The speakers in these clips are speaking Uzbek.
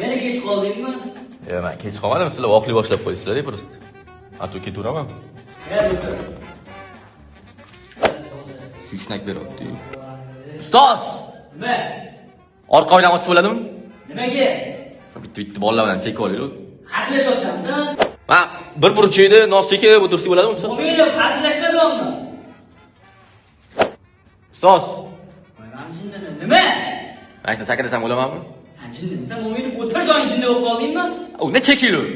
Yana kech qoldingmi? Men kech qolmadim, sizlar oqli boshlab qo'ydingizlar-da просто. Hatto ketaveraman. Gel o'tir. Suyushnak beryapti. Ustoz! Nima? Orqa oynani ochib bo'ladimi? Nimaga? Bitta bolalar bilan chekib olaylik. Hazillashyapsanmi? Men bir burchakda nosika o'tirsak bo'ladimi ustoz? O'yinib hazillashmadimmi? Ustoz, Men jinnimi? Nima? mana shuni sakrasam bo'lamanmi? Sen jinnimisan? O'yinib o'tir joying jinni bo'lib qoldingmi? Ne chekinglar?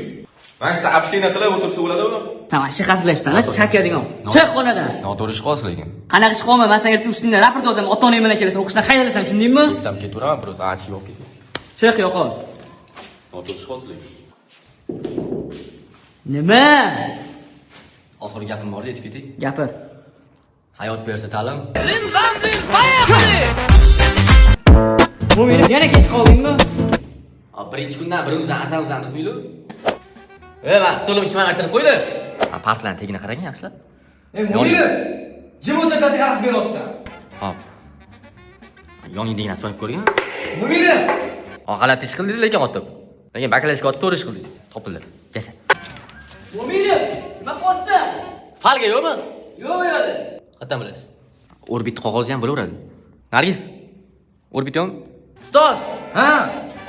Mana shunda община qilib o'tirsa bo'ladimi? Sen mana shu hazillashsan, chakading. Chiq xonadan. Noto'g'ri ish qilasiz lekin. Qanaqa ish qilma, men senga ustingdan raport yozaman, ota-onang bilan kelasan, o'qishdan haydalasan, tushundingmi? Kelsam ketaveraman, просто achib olib ketdim. Chiq yo'qol. Noto'g'ri ish qilasiz lekin. Nima? Oxirgi gapim bor, aytib ketay. Gapir. Hayot bersa ta'lim. Mo'min, yana kech qoldingmi? Birinchi kundan birimizni asabimizni bizmiylu. Men stolim kimga ashtirib qo'ydi? Partlarning tagini qarang, yaxshilab. Mo'minov, jim o'tirtasiga xalaq berasizsan. Hop. Yoningdagini so'rab ko'ring. Mo'minov, G'alati ish qildingiz lekin otib. Lekin bakalashga otib to'g'ri ish qildingiz. Topildi. Kesa. Mo'minov, nima qilsan? Falga yo'qmi? Yo'q yo'q. Qayerdan bilasiz? Orbit qog'ozi ham bo'laveradi. Nargiz. Orbit yo'qmi? Ustoz! ha,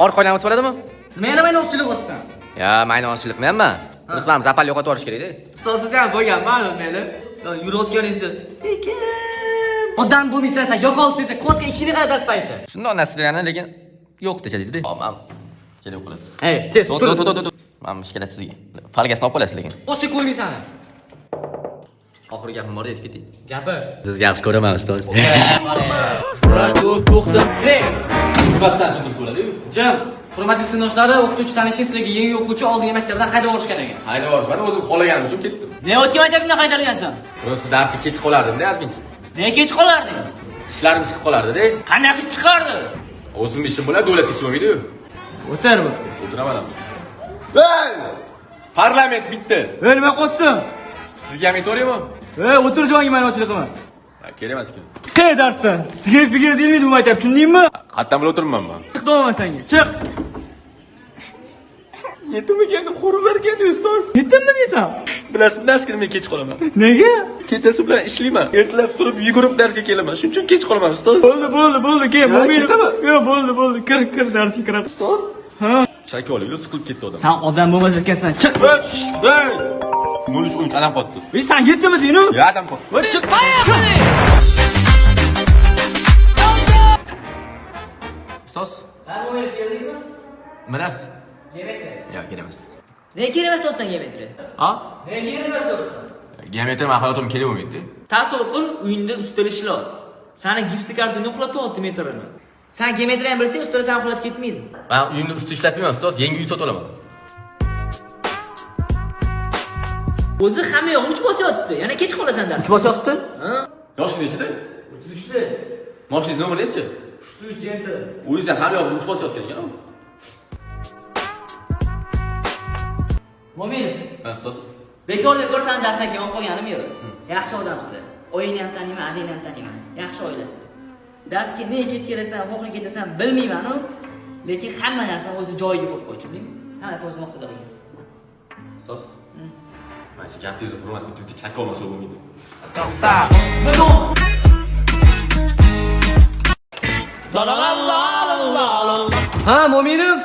Orqa oynani ochib oladimi? nima yana mayni o'zchilik qilsan? Ya, mayni ochishliqmanmi? Biz ham zapal yo'qotib yuborish kerak-da. Ustozida ham bo'lgan, ma'lum meni. Yurayotganingizni sekin. Odam bo'lmaysan sen, yo'qol desa, kodga ishini qara dars payti. Shundoq narsalarni lekin yo'q dechadingiz-da. Hop, ham kerak bo'ladi. Hey, tez, tur. Mana ish keladi sizga. Falgasini olib olasiz lekin. Boshqa ko'rmaysan. Oxirgi gapim bor edi, ketdik. Gapir. Sizga yaxshi ko'raman, ustoz. Hey, Bosdan so'rib so'radi-yu. jim. Hurmatli sinfdoshlari, o'qituvchi tanishingiz sizlarga yangi o'quvchi oldingi maktabdan haydab olish kerak ekan. Haydab yuborishmadi, o'zim xohlaganim uchun ketdim. Ne o'tgan maktabingdan qaytargansan? Ro'st darsga kech qolardim-da, ozgincha. Ne kech qolarding? Ishlarim chiqib qolardi-da. Qanaqa ish chiqardi? O'zim ishim bo'ladi, davlat ishi bo'lmaydi-yu. O'tir bo'pti. O'tiraman ham. Ey! Parlament bitta. Nima qilsin? Sizga ham aytaveraymi? O'tir joyingga meni ochlik qilma. Kerak emas-ku. Hey darsdan. Sigaret bigiret deyilmaydi bu maktab, tushundingmi? Qayerdan bilib o'tiribman men? Chiq do'maman senga. Chiq. Yetimigan qo'rlar ekan ustoz. Yetdimmi deysan? Bilasizmi, darsga men kech qolaman. Nega? Kechasi bilan ishlayman. Ertalab turib yugurib darsga kelaman. Shuning uchun kech qolaman ustoz. Bo'ldi, kel. Yo'q, bo'ldi. Kir darsga kirib. Ustoz? Ha. Chaka olaylik, siqilib ketdi odam. Sen odam bo'lmas ekansan. Chiq. Hey! 13 adam qotdi. Sen yetdimi deynu? Ya adam qotdi. Voy chiq. Ustoz, Ben o'yinib keldingmi? miras? Geometri. Yo'q, kerak emas. Ne kerak emas do'stan geometri? Ha? Ne kerak emas do'stan? Geometri men hayotim kerak bo'lmaydi. Tasavvur qil, uyingda ustal ishlayapti. Sani gipsi kartonda uxlatyapti metrini. Sen geometri ham bilsang, ustalar seni uxlatib ketmaydi. Men uyimda usti ishlatmayman ustoz, yangi uy sotib olaman. O'zi hamma yo'g'ini uch bosyapti. Yana kech qolasan dars. bosyapti? Ha? Yoshi nechida? 33da. Moshinangiz nomeri-chi? 33 jenti. O'zingizdan hamma yo'g'ingizni uch bosyapti ekan. Mo'minov, Ha, ustoz. bekorga ko'rsan darsdan kelib qolganim yo'q. Yaxshi odamsizlar. O'yinni ham taniyman, adingni ham taniyman. Yaxshi oilasizlar. Darsga ne kech kelasan, qo'qli ketasan bilmayman-ku, lekin hamma narsani o'zi joyiga qo'yib qo'y, tushundingmi? Hammasi o'z maqsadiga qo'ygan. Ustoz. Mana shu gapingizni hurmat bitta chakka olmasa bo'lmaydi. Ha, Mo'minov.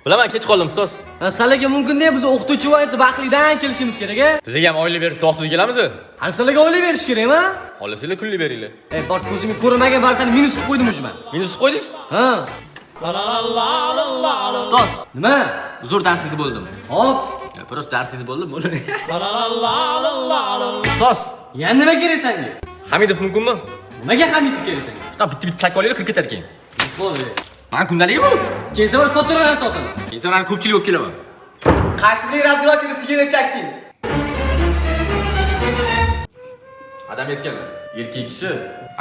Bilaman, kech qoldim ustoz. Sizlarga mumkin-da biz o'qituvchi va baxtlidan kelishimiz kerak-a? Sizga ham oylik berishsa vaqtida kelamiz? Hali sizlarga oylik berish kerakmi? Xohlasanglar kunlik beringlar. Bor ko'zimga ko'rmagan narsani minus qilib qo'ydim o'sha men. Minus qo'ydingiz? Ha. Ustoz, Nima? uzr darsingiz bo'ldim. Hop. Просто darsingiz bo'ldim. Ustoz, Yana nima kerak senga? Hamidov mumkinmi? Nimaga Hamidov kerak senga? Ustoz, bitta chakka olaylik, kirib ketar keyin. Bo'ldi. Men kundaligi bu. Kelsa bir kattaroq sotaman. Insonlarni ko'pchilik olib kelaman. Qaysi bir razvodkada sigaret chakding? Adam aytganlar, erkak kishi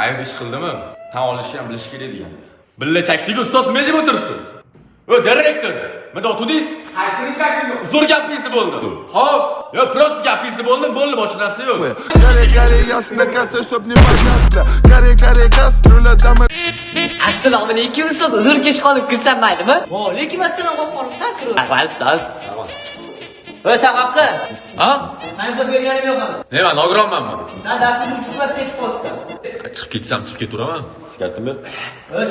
ayb ish qildimi, tan olishni ham bilish kerak degan. Billa chakdik ustoz, nima deb o'tiribsiz? O direktor, Menda o'tdingiz? Qaysini chakding? Zo'r gapingiz bo'ldi. Xo'p, yo prosta gapingiz bo'ldi, boshqa narsa yo'q. Горе, ясно, касса, чтоб не погасло. Горе, кастрюля, там Assalomu alaykum ustoz. Uzr kech qolib kirsam maylimi? Va alaykum assalom qolibsan kirib. Va ustoz. Voy saqoqqa. Ha? Sen so'z berganim yo'qmi? Ne men nogironmanmi? Sen darsga shu chiqib ketib qolsan. Chiqib ketsam chiqib ketaveraman. Sigaretimi?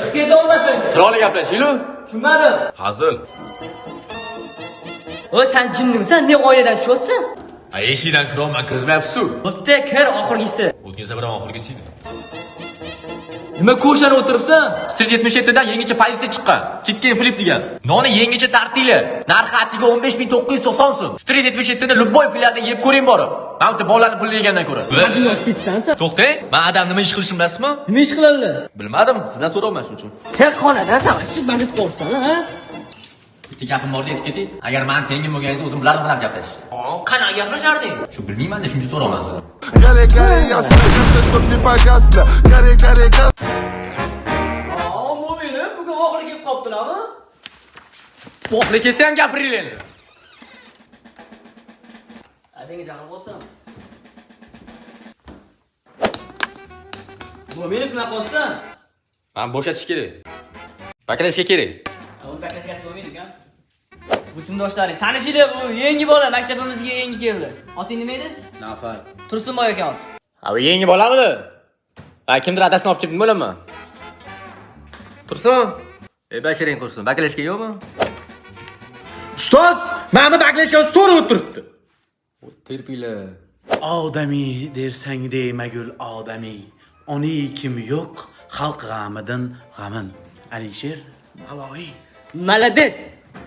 Chiqib keta olmasang. Chiroyli gaplashinglar. Tushunmadim. Hazil. Voy sen jinnimisan? Ne oiladan tushyapsan? Eshikdan kirolman, kirmayapsiz-ku. Bitta kir oxirgisi. O'tgan safar oxirgisi edi. Nima ko'rsanib o'tiribsan? Street 77 dan yangicha politsiya chiqqan. Chekkan flip degan. Noni yangicha tartibli. Narxi atiga 15990 so'm. Street 77 ni Любой filialidan yeb ko'ring borib. Mana bu bolalarni pul yegandan ko'ra. To'xtang, men adam nima ish qilishimni bilasizmi? Nima ish qiladi? Bilmadim, sizdan so'rayman shuning uchun. Sen xonadan savashib majid qo'rqsan, ha? Bitta gapim bor deb keting. Agar men tengim bo'lganingiz o'zim bilan qanaqa gaplashishni. Qanaqa gaplasharding? Shu bilmayman-da, shuncha so'rayman sizdan. Горе, ясно, касса, чтоб не погасло. Горе, Mo'minim, bugun oxiri kelib qoptilarmi? Bo'xli kelsa ham gapiringlar endi. Adinga jahl bo'lsam. Mo'minim nima qilsan? Men bo'shatish kerak. Bakalashga kerak. Uni bakalashgasi bo'lmaydi-ku. Bu sinfdoshlaring, tanishinglar, bu yangi bola maktabimizga yangi keldi. Oting nima edi? Nafar. Tursunboy aka ot. Ha, bu yangi bolamidi? Ha, kimdir adasini olib kelibdi bo'laman. Tursun. Bashiring Tursun, bakalashga yo'qmi? Ustoz, meni baklashga so'rab o'tiribdi. Terpinglar. Odamiy dersang demagul odamiy. Oni kim yo'q, xalq g'amidan g'amin. Alisher Navoiy. Malades.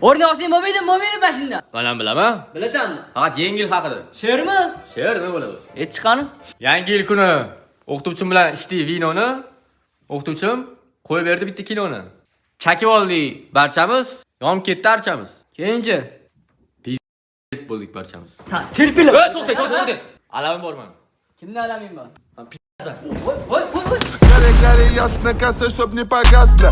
O'rni olsang bo'lmaydi, mo'minim mashindan. Men ham bilaman. Bilasanmi? Faqat yangi yil haqida. She'rmi? She'r nima bo'ladi? Chiqqani? Yangi yil kuni o'qituvchim bilan ichdik vinoni. O'qituvchim qo'yib berdi bitta kinoni. Chakib oldik barchamiz, yonib ketdi archamiz. Keyinchi. Pis bo'ldik barchamiz. Sen terpinglar. To'xtang. Alamim borman. Kimni alaming bor? Voy. Горе, ясно, касса, чтоб не погасло.